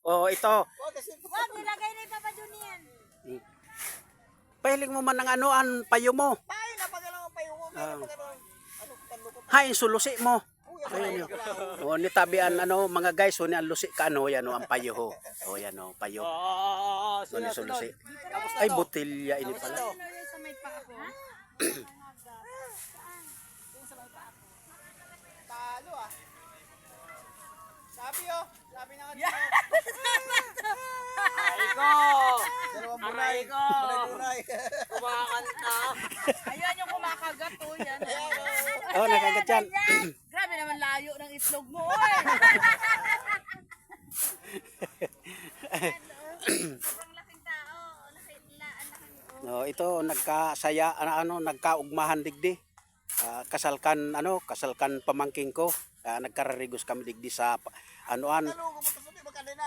Oh, ito. Wag, nilagay na yung Papa Junior. Pahiling mo man ng anoan, payo mo. Ay, napagalang ang payo mo. Ano, talo ko. Hay, sulusi mo. Ayun yun. O, nitabian, mga guys, o, ang lusi ka, yan, ang payo ho. O, yan, payo. O, sulusi. Ay, botilya, ini pala. Ano yun sa may paa ko? Talo ah. Sabi na nga Aray ko! Aray ko! Kumakanta. Ayan yung kumakagat to. Yan. Oh, nakagat yan. Grabe naman layo ng itlog mo. Oy. Sobrang laking tao. No, ito nagkasaya nagkaugmahan digdi. Kasalkan pamangking ko. Nagkararigos kami digdi sa anoan.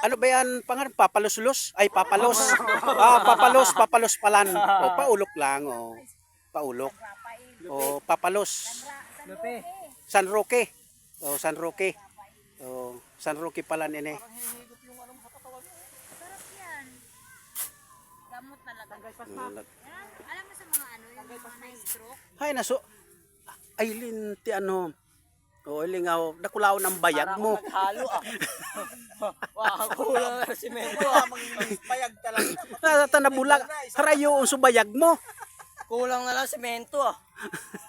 Ano ba yan pangalan? Papalos-los? Ay, papalos. Papalos palan. O, paulok lang. O, paulok. O, papalos. San Roque. O, San Roque. O, San Roque palan ini. Sarap yan. Gamot talaga. Alam mo sa mga yung mga na-stroke? Hay, ay, linti O, ilingaw, nakulaw ng bayag mo. Naghalo ah. Wow, kulang na si Mento. payag talaga. Natanabulag. Harayo ang subayag mo. Kulang na lang si Mento ah.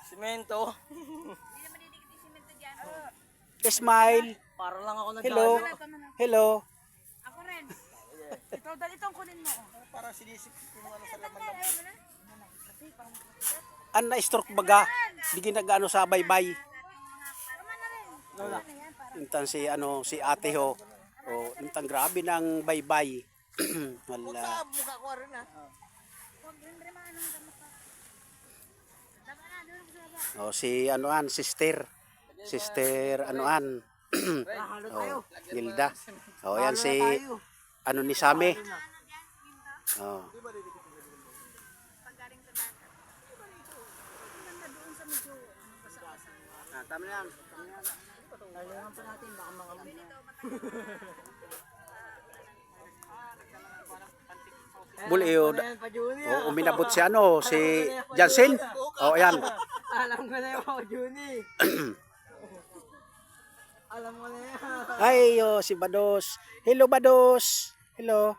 Si Mento. Hindi na madidikit yung simento dyan. Smile. Para lang ako Hello. naghalo. Hello. Ako rin. Ito, dali itong kunin mo. Parang sinisip yung ano sa laman. Ayaw mo na. An na-stroke baga. Di ginagano sa baybay. Intan si ate ho. O, intan grabe ng baybay. Wala. Sa mukha ko rin ah. O, si sister. Sister o, Gilda. O, yan si ni Sami. O. Tama na yan. Talingan pa natin baka mga Buliyo. Ayan pa Juni. O, uminabot si si Jansen. O, ayan. Alam ko na yung mga Juni. Alam ko na yan. Ay, si Bados. Hello, Bados. Hello.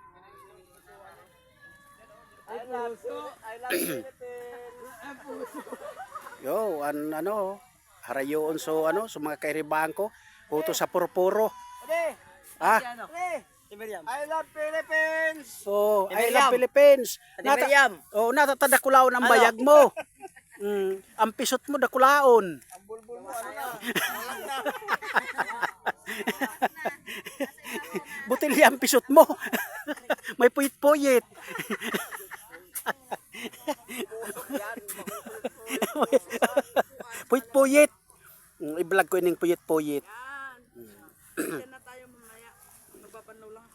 I love Philippines. Yo, harayoon so mga kairibahan ko. Puto sa purpuro. Ode! Ah, Si Miriam. I love Philippines! so, I Miriam. love Philippines. Ate Miriam. Natatadakulaon ang bayag mo. Ang pisot mo dakulaon. Ang bulbul mo, ano na? Alam na. Butilya ang pisot mo. May puyit-puyit. Puyit-puyit. I-vlog ko ining puyit-puyit. Yan na tayo mamaya. Magpapanaw lang.